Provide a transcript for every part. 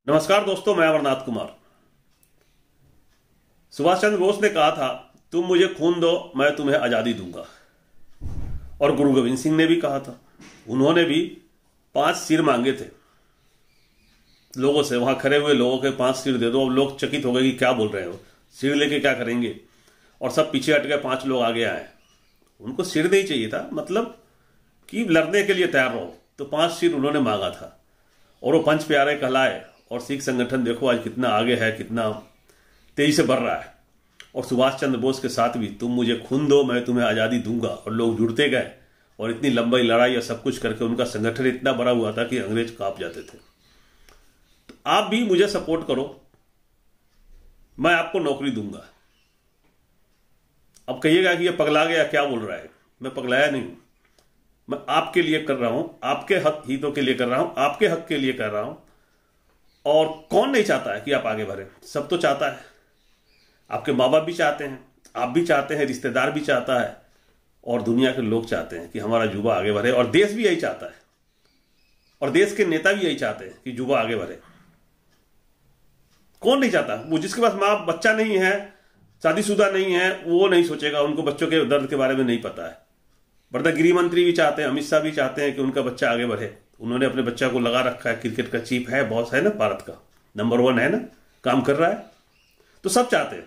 नमस्कार दोस्तों, मैं अमरनाथ कुमार। सुभाष चंद्र बोस ने कहा था, तुम मुझे खून दो, मैं तुम्हें आजादी दूंगा। और गुरु गोविंद सिंह ने भी कहा था। उन्होंने भी 5 सिर मांगे थे लोगों से। वहां खड़े हुए लोगों के 5 सिर दे दो। अब लोग चकित हो गए कि क्या बोल रहे हो, सिर लेके क्या करेंगे। और सब पीछे हट गए, 5 लोग आगे आए। उनको सिर नहीं चाहिए था, मतलब कि लड़ने के लिए तैयार रहो। तो 5 सिर उन्होंने मांगा था और वो 5 प्यारे कहलाए। और सिख संगठन देखो आज कितना आगे है, कितना तेजी से बढ़ रहा है। और सुभाष चंद्र बोस के साथ भी तुम मुझे खून दो, मैं तुम्हें आज़ादी दूंगा। और लोग जुड़ते गए और इतनी लंबी लड़ाई और सब कुछ करके उनका संगठन इतना बड़ा हुआ था कि अंग्रेज कांप जाते थे। तो आप भी मुझे सपोर्ट करो, मैं आपको नौकरी दूंगा। अब कहिएगा कि ये पगला गया, क्या बोल रहा है। मैं पगलाया नहीं हूं, मैं आपके लिए कर रहा हूं, आपके हक हितों के लिए कर रहा हूं, आपके हक के लिए कर रहा हूं। और कौन नहीं चाहता है कि आप आगे बढ़े, सब तो चाहता है। आपके माँ बाप भी चाहते हैं, आप भी चाहते हैं, रिश्तेदार भी चाहता है, और दुनिया के लोग चाहते हैं कि हमारा युवा आगे बढ़े। और देश भी यही चाहता है, और देश के नेता भी यही चाहते हैं कि युवा आगे बढ़े। कौन नहीं चाहता। वो जिसके पास माँ बच्चा नहीं है, शादीशुदा नहीं है, वो नहीं सोचेगा, उनको बच्चों के दर्द के बारे में नहीं पता है। बड़ा गृह मंत्री भी चाहते हैं, अमित शाह भी चाहते हैं कि उनका बच्चा आगे बढ़े। उन्होंने अपने बच्चा को लगा रखा है, क्रिकेट का चीफ है, बॉस है ना, भारत का नंबर 1 है ना, काम कर रहा है। तो सब चाहते हैं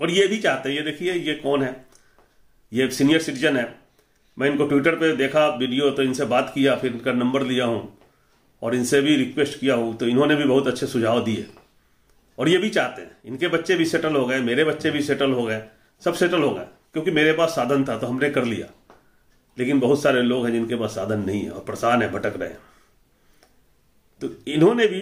और ये भी चाहते हैं। ये देखिए, ये कौन है, ये सीनियर सिटीजन है। मैं इनको ट्विटर पे देखा वीडियो, तो इनसे बात किया, फिर इनका नंबर लिया हूं और इनसे भी रिक्वेस्ट किया हूं। तो इन्होंने भी बहुत अच्छे सुझाव दिए। और ये भी चाहते हैं, इनके बच्चे भी सेटल हो गए, मेरे बच्चे भी सेटल हो गए, सब सेटल हो गए। क्योंकि मेरे पास साधन था तो हमने कर लिया। लेकिन बहुत सारे लोग हैं जिनके पास साधन नहीं है और परेशान है, भटक रहे हैं। तो इन्होंने भी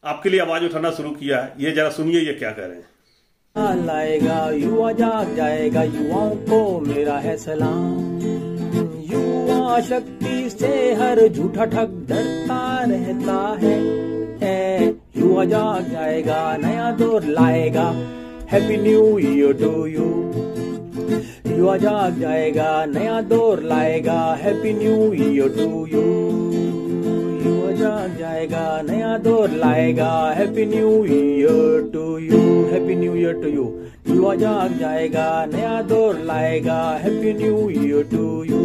आपके लिए आवाज उठाना शुरू किया है। ये जरा सुनिए ये क्या कह रहे हैं। लाएगा युवा जाग जाएगा, युवाओं को मेरा है सलाम। युवा शक्ति से हर झूठा ठग डरता रहता है। युवा जाग जाएगा, नया दौर लाएगा, happy new year to you. युवा जाग जाएगा, नया दौर लाएगा, happy new year to you. युवा जाग जाएगा, नया दौर लाएगा, happy new year to you, happy new year to you. युवा जाग जाएगा, नया दौर लाएगा, happy new year to you.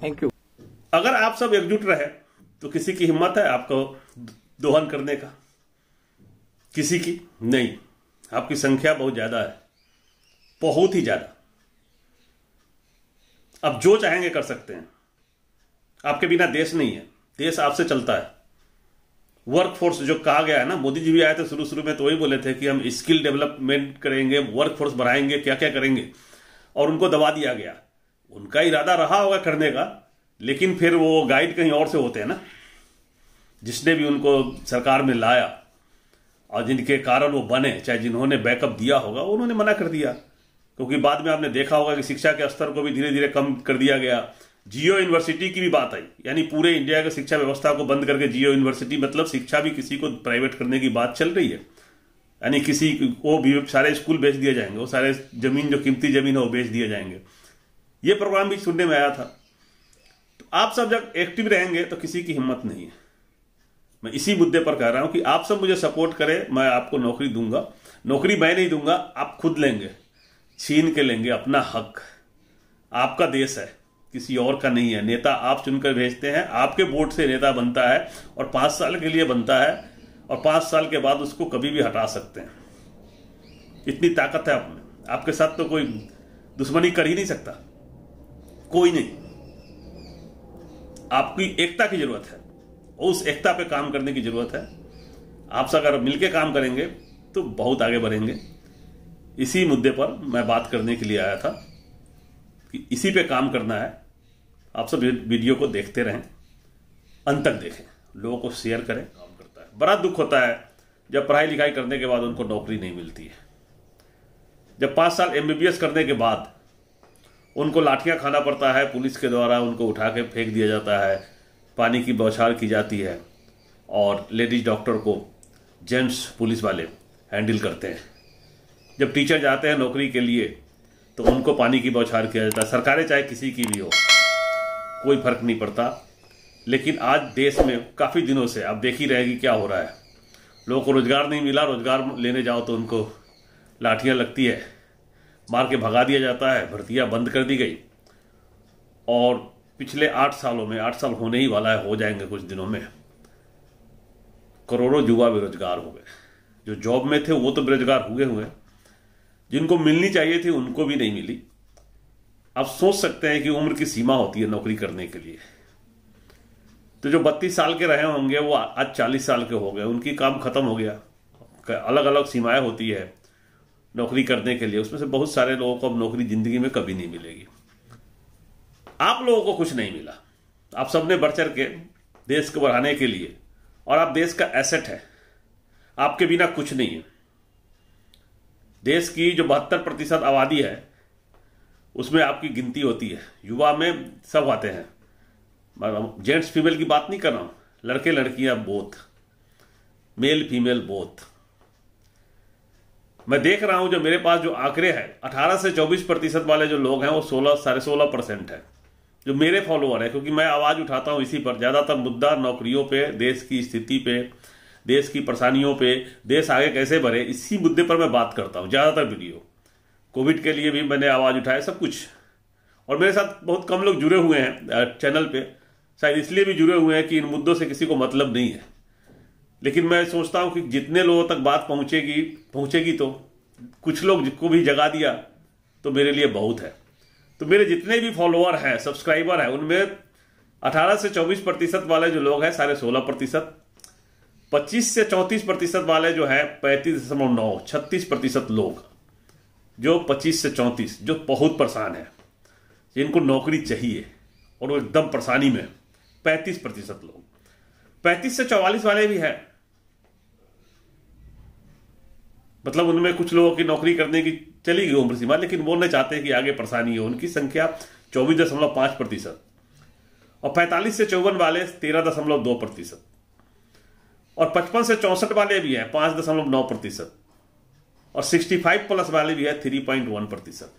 Thank you. अगर आप सब एकजुट रहे तो किसी की हिम्मत है आपको दोहन करने का? किसी की नहीं। आपकी संख्या बहुत ज्यादा है, बहुत ही ज्यादा। अब जो चाहेंगे कर सकते हैं। आपके बिना देश नहीं है, देश आपसे चलता है। वर्क फोर्स जो कहा गया है ना, मोदी जी भी आए थे शुरू शुरू में तो वही बोले थे कि हम स्किल डेवलपमेंट करेंगे, वर्क फोर्स बढ़ाएंगे, क्या क्या करेंगे। और उनको दबा दिया गया। उनका इरादा रहा होगा करने का, लेकिन फिर वो गाइड कहीं और से होते हैं ना। जिसने भी उनको सरकार में लाया और जिनके कारण वो बने, चाहे जिन्होंने बैकअप दिया होगा, उन्होंने मना कर दिया। क्योंकि बाद में आपने देखा होगा कि शिक्षा के स्तर को भी धीरे धीरे कम कर दिया गया। जियो यूनिवर्सिटी की भी बात आई, यानी पूरे इंडिया की शिक्षा व्यवस्था को बंद करके जियो यूनिवर्सिटी, मतलब शिक्षा भी किसी को प्राइवेट करने की बात चल रही है। यानी किसी को भी सारे स्कूल बेच दिए जाएंगे, वो सारे जमीन जो कीमती जमीन है वो बेच दिए जाएंगे। ये प्रोग्राम भी सुनने में आया था। तो आप सब जब एक्टिव रहेंगे तो किसी की हिम्मत नहीं है। मैं इसी मुद्दे पर कह रहा हूं कि आप सब मुझे सपोर्ट करें, मैं आपको नौकरी दूंगा। नौकरी मैं नहीं दूंगा, आप खुद लेंगे, छीन के लेंगे अपना हक। आपका देश है, किसी और का नहीं है। नेता आप चुनकर भेजते हैं, आपके वोट से नेता बनता है और 5 साल के लिए बनता है। और 5 साल के बाद उसको कभी भी हटा सकते हैं। इतनी ताकत है आप में। आपके साथ तो कोई दुश्मनी कर ही नहीं सकता, कोई नहीं। आपकी एकता की जरूरत है, उस एकता पे काम करने की जरूरत है। आप सब अगर मिलकर काम करेंगे तो बहुत आगे बढ़ेंगे। इसी मुद्दे पर मैं बात करने के लिए आया था कि इसी पे काम करना है। आप सब वीडियो को देखते रहें, अंत तक देखें, लोगों को शेयर करें। काम करता है। बड़ा दुख होता है जब पढ़ाई लिखाई करने के बाद उनको नौकरी नहीं मिलती है। जब 5 साल MBBS करने के बाद उनको लाठियां खाना पड़ता है, पुलिस के द्वारा उनको उठा के फेंक दिया जाता है, पानी की बौछार की जाती है और लेडीज डॉक्टर को जेंट्स पुलिस वाले हैंडल करते हैं। जब टीचर जाते हैं नौकरी के लिए तो उनको पानी की बौछार किया जाता है। सरकारें चाहे किसी की भी हो, कोई फर्क नहीं पड़ता। लेकिन आज देश में काफ़ी दिनों से आप देख ही रहेगी क्या हो रहा है। लोगों को रोजगार नहीं मिला, रोजगार लेने जाओ तो उनको लाठियां लगती है, मार के भगा दिया जाता है, भर्तियां बंद कर दी गई। और पिछले 8 सालों में, 8 साल होने ही वाला है, हो जाएंगे कुछ दिनों में, करोड़ों युवा बेरोजगार हो गए। जो जॉब में थे वो तो बेरोजगार हुए, जिनको मिलनी चाहिए थी उनको भी नहीं मिली। आप सोच सकते हैं कि उम्र की सीमा होती है नौकरी करने के लिए। तो जो 32 साल के रहे होंगे वो आज 40 साल के हो गए, उनकी काम खत्म हो गया। अलग अलग सीमाएं होती है नौकरी करने के लिए, उसमें से बहुत सारे लोगों को अब नौकरी जिंदगी में कभी नहीं मिलेगी। आप लोगों को कुछ नहीं मिला, आप सबने बढ़ चढ़ के देश को बढ़ाने के लिए, और आप देश का एसेट है, आपके बिना कुछ नहीं है। देश की जो 72% आबादी है उसमें आपकी गिनती होती है। युवा में सब आते हैं, जेंट्स फीमेल की बात नहीं कर रहा हूं, लड़के लड़कियां बोथ, मेल फीमेल बोथ। मैं देख रहा हूं जो मेरे पास जो आंकड़े हैं, 18 से 24% वाले जो लोग हैं वो 16-16.5% है जो मेरे फॉलोअर है। क्योंकि मैं आवाज उठाता हूं इसी पर, ज्यादातर मुद्दा नौकरियों पे, देश की स्थिति पे, देश की परेशानियों पे, देश आगे कैसे बढ़े, इसी मुद्दे पर मैं बात करता हूं ज्यादातर वीडियो। कोविड के लिए भी मैंने आवाज उठाया, सब कुछ। और मेरे साथ बहुत कम लोग जुड़े हुए हैं चैनल पे, शायद इसलिए भी जुड़े हुए हैं कि इन मुद्दों से किसी को मतलब नहीं है। लेकिन मैं सोचता हूं कि जितने लोगों तक बात पहुंचेगी तो कुछ लोग जिसको भी जगा दिया तो मेरे लिए बहुत है। तो मेरे जितने भी फॉलोअर हैं, सब्सक्राइबर हैं, उनमें 18 से 24% वाले जो लोग हैं 16.5%, 25 से 34% वाले जो है 35.9, 36% लोग जो 25 से 34 जो बहुत परेशान है, जिनको नौकरी चाहिए और वो एकदम परेशानी में 35% लोग। 35 से 44 वाले भी हैं, मतलब उनमें कुछ लोगों की नौकरी करने की चली गई उम्र सीमा, लेकिन वो नहीं चाहते कि आगे परेशानी हो। उनकी संख्या 24.5%। और 45 से 54 वाले 13.2%। और 55 से 64 वाले भी हैं 5.9%। और 65+ वाले भी है 3.1%।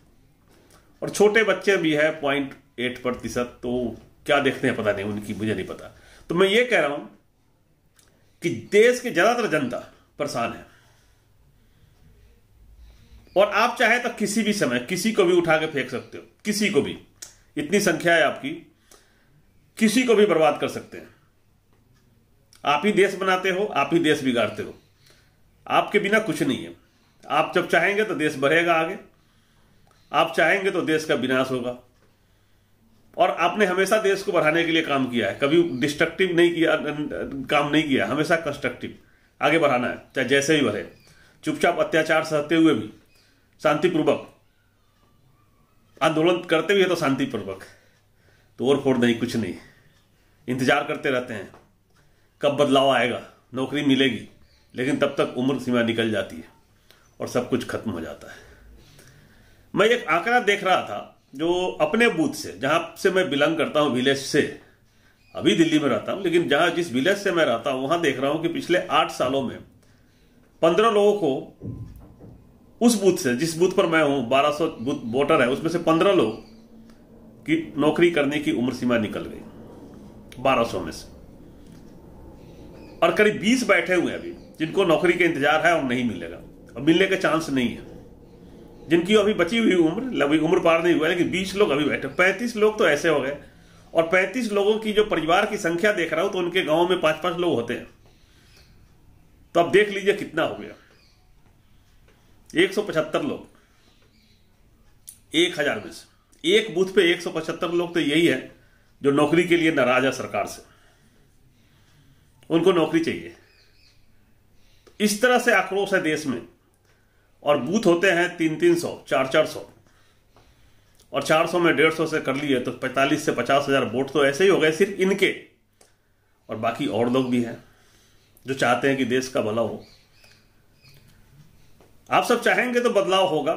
और छोटे बच्चे भी है 0.8%। तो क्या देखते हैं पता नहीं, उनकी मुझे नहीं पता। तो मैं ये कह रहा हूं कि देश की ज्यादातर जनता परेशान है, और आप चाहे तो किसी भी समय किसी को भी उठा के फेंक सकते हो, किसी को भी, इतनी संख्या है आपकी, किसी को भी बर्बाद कर सकते हैं। आप ही देश बनाते हो, आप ही देश बिगाड़ते हो, आपके बिना कुछ नहीं है। आप जब चाहेंगे तो देश बढ़ेगा आगे, आप चाहेंगे तो देश का विनाश होगा। और आपने हमेशा देश को बढ़ाने के लिए काम किया है, कभी डिस्ट्रक्टिव नहीं किया, काम नहीं किया, हमेशा कंस्ट्रक्टिव आगे बढ़ाना है, चाहे जैसे ही बढ़े। चुपचाप अत्याचार सहते हुए भी शांतिपूर्वक, आंदोलन करते हुए तो शांतिपूर्वक, तोड़ फोड़ नहीं, कुछ नहीं, इंतजार करते रहते हैं कब बदलाव आएगा, नौकरी मिलेगी। लेकिन तब तक उम्र सीमा निकल जाती है और सब कुछ खत्म हो जाता है। मैं एक आंकड़ा देख रहा था जो अपने बूथ से, जहां से मैं बिलोंग करता हूं, विलेज से, अभी दिल्ली में रहता हूं, लेकिन जहां जिस विलेज से मैं रहता हूं वहां देख रहा हूं कि पिछले 8 सालों में 15 लोगों को उस बूथ से, जिस बूथ पर मैं हूं, 1200 बूथ वोटर है, उसमें से 15 लोग की नौकरी करने की उम्र सीमा निकल गई 1200 में से। और करीब 20 बैठे हुए हैं अभी, जिनको नौकरी का इंतजार है और नहीं मिलेगा, और मिलने का चांस नहीं है, जिनकी अभी बची हुई उम्र पार नहीं हुआ, लेकिन 20 लोग अभी बैठे। 35 लोग तो ऐसे हो गए। और 35 लोगों की जो परिवार की संख्या देख रहा हूं, तो उनके गांव में 5-5 लोग होते हैं। तो अब देख लीजिए कितना हो गया, 175 लोग 1000 में से। एक बूथ पे 175 लोग, तो यही है जो नौकरी के लिए नाराज है सरकार से, उनको नौकरी चाहिए। इस तरह से आक्रोश है देश में। और बूथ होते हैं 300-300, 400-400, और 400 में 150 से कर लिए तो 45 से 50 हजार वोट तो ऐसे ही हो गए सिर्फ इनके। और बाकी और लोग भी हैं जो चाहते हैं कि देश का भला हो। आप सब चाहेंगे तो बदलाव होगा।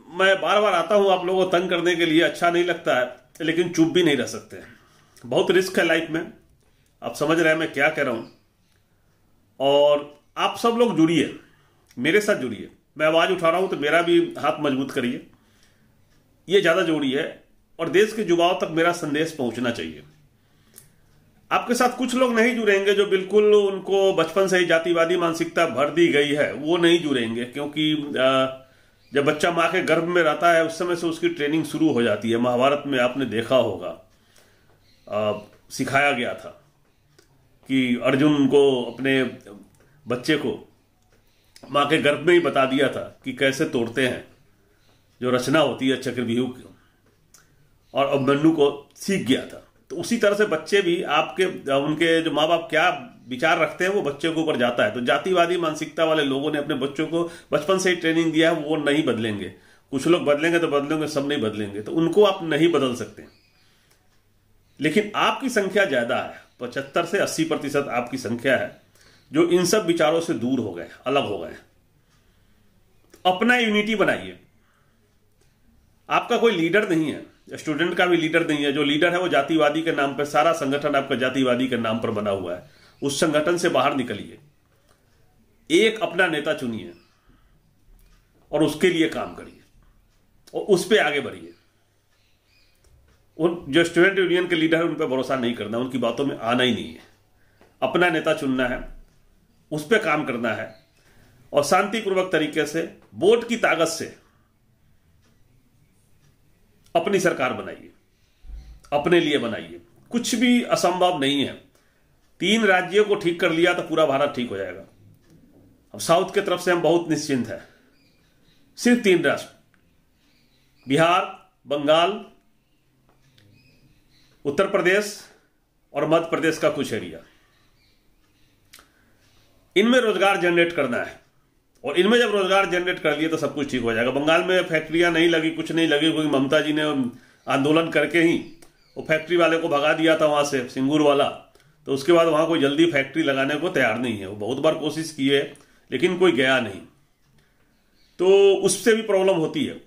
मैं बार बार आता हूं आप लोगों को तंग करने के लिए, अच्छा नहीं लगता है, लेकिन चुप भी नहीं रह सकते। बहुत रिस्क है लाइफ में, आप समझ रहे हैं मैं क्या कह रहा हूं। और आप सब लोग जुड़िए, मेरे साथ जुड़िए। मैं आवाज उठा रहा हूं तो मेरा भी हाथ मजबूत करिए। ये ज़्यादा जरूरी है और देश के युवाओं तक मेरा संदेश पहुंचना चाहिए। आपके साथ कुछ लोग नहीं जुड़ेंगे जो बिल्कुल उनको बचपन से ही जातिवादी मानसिकता भर दी गई है, वो नहीं जुड़ेंगे, क्योंकि जब बच्चा माँ के गर्भ में रहता है उस समय से उसकी ट्रेनिंग शुरू हो जाती है। महाभारत में आपने देखा होगा, सिखाया गया था कि अर्जुन को अपने बच्चे को माँ के गर्भ में ही बता दिया था कि कैसे तोड़ते हैं, जो रचना होती है चक्रव्यूह की, और अभिमन्यु को सीख गया था। तो उसी तरह से बच्चे भी आपके उनके जो माँ बाप क्या विचार रखते हैं वो बच्चे के ऊपर जाता है। तो जातिवादी मानसिकता वाले लोगों ने अपने बच्चों को बचपन से ही ट्रेनिंग दिया है, वो नहीं बदलेंगे। कुछ लोग बदलेंगे तो बदलेंगे, सब नहीं बदलेंगे, तो उनको आप नहीं बदल सकते। लेकिन आपकी संख्या ज्यादा है, 75 से 80% आपकी संख्या है जो इन सब विचारों से दूर हो गए, अलग हो गए। अपना यूनिटी बनाइए। आपका कोई लीडर नहीं है, स्टूडेंट का भी लीडर नहीं है। जो लीडर है वो जातिवादी के नाम पर, सारा संगठन आपका जातिवादी के नाम पर बना हुआ है। उस संगठन से बाहर निकलिए, एक अपना नेता चुनिए और उसके लिए काम करिए और उस पर आगे बढ़िए। उन जो स्टूडेंट यूनियन के लीडर है उन पर भरोसा नहीं करना, उनकी बातों में आना ही नहीं है। अपना नेता चुनना है, उस पर काम करना है और शांतिपूर्वक तरीके से वोट की ताकत से अपनी सरकार बनाइए, अपने लिए बनाइए। कुछ भी असंभव नहीं है। 3 राज्यों को ठीक कर लिया तो पूरा भारत ठीक हो जाएगा। अब साउथ की तरफ से हम बहुत निश्चिंत हैं। सिर्फ 3 राष्ट्र, बिहार, बंगाल, उत्तर प्रदेश और मध्य प्रदेश का कुछ एरिया, इनमें रोजगार जनरेट करना है और इनमें जब रोजगार जनरेट कर लिए तो सब कुछ ठीक हो जाएगा। बंगाल में फैक्ट्रियां नहीं लगी, कुछ नहीं लगी, क्योंकि ममता जी ने आंदोलन करके ही वो फैक्ट्री वाले को भगा दिया था वहां से, सिंगूर वाला। तो उसके बाद वहां कोई जल्दी फैक्ट्री लगाने को तैयार नहीं है। वो बहुत बार कोशिश की है लेकिन कोई गया नहीं, तो उससे भी प्रॉब्लम होती है।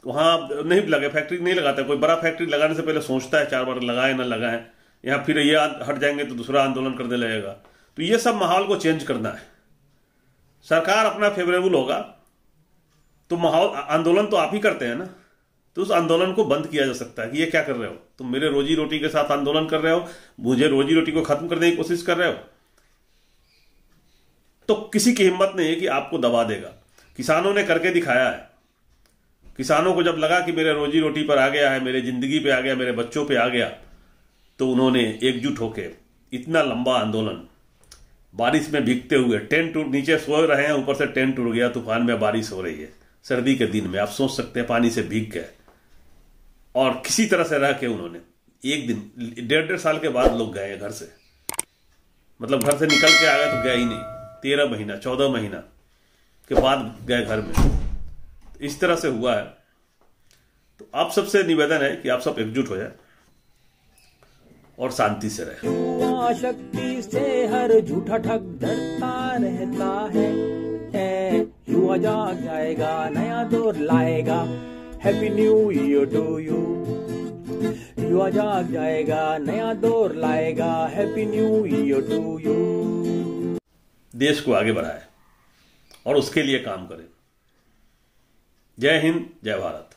वहां नहीं लगे, फैक्ट्री नहीं लगाता। कोई बड़ा फैक्ट्री लगाने से पहले सोचता है 4 बार लगाए ना लगाए, यहाँ फिर ये हट जाएंगे तो दूसरा आंदोलन करने लगेगा। तो ये सब माहौल को चेंज करना है। सरकार अपना फेवरेबल होगा तो माहौल, आंदोलन तो आप ही करते हैं ना, तो उस आंदोलन को बंद किया जा सकता है कि ये क्या कर रहे हो तुम, मेरे रोजी रोटी के साथ आंदोलन कर रहे हो, मुझे रोजी रोटी को खत्म करने की कोशिश कर रहे हो। तो किसी की हिम्मत नहीं है कि आपको दबा देगा। किसानों ने करके दिखाया है। किसानों को जब लगा कि मेरे रोजी रोटी पर आ गया है, मेरे जिंदगी पे आ गया, मेरे बच्चों पे आ गया, तो उन्होंने एकजुट होकर इतना लंबा आंदोलन, बारिश में भीगते हुए, टेंट नीचे सो रहे हैं, ऊपर से टेंट उड़ गया, तूफान में बारिश हो रही है, सर्दी के दिन में, आप सोच सकते हैं, पानी से भीग गए और किसी तरह से रह के उन्होंने एक दिन, 1.5 साल के बाद लोग गए घर से, मतलब घर से निकल के आ गए तो गए ही नहीं, 13 महीना 14 महीना के बाद गए घर में। इस तरह से हुआ है। तो आप सबसे निवेदन है कि आप सब एकजुट हो जाए और शांति से रहे। युवा शक्ति से हर झूठा ठग डरता रहता है। युवा जाग जाएगा, नया दौर लाएगा। Happy new year to you. युवा जाग जाएगा, नया दौर लाएगा। Happy new year to you. देश को आगे बढ़ाए और उसके लिए काम करें। जय हिंद, जय भारत।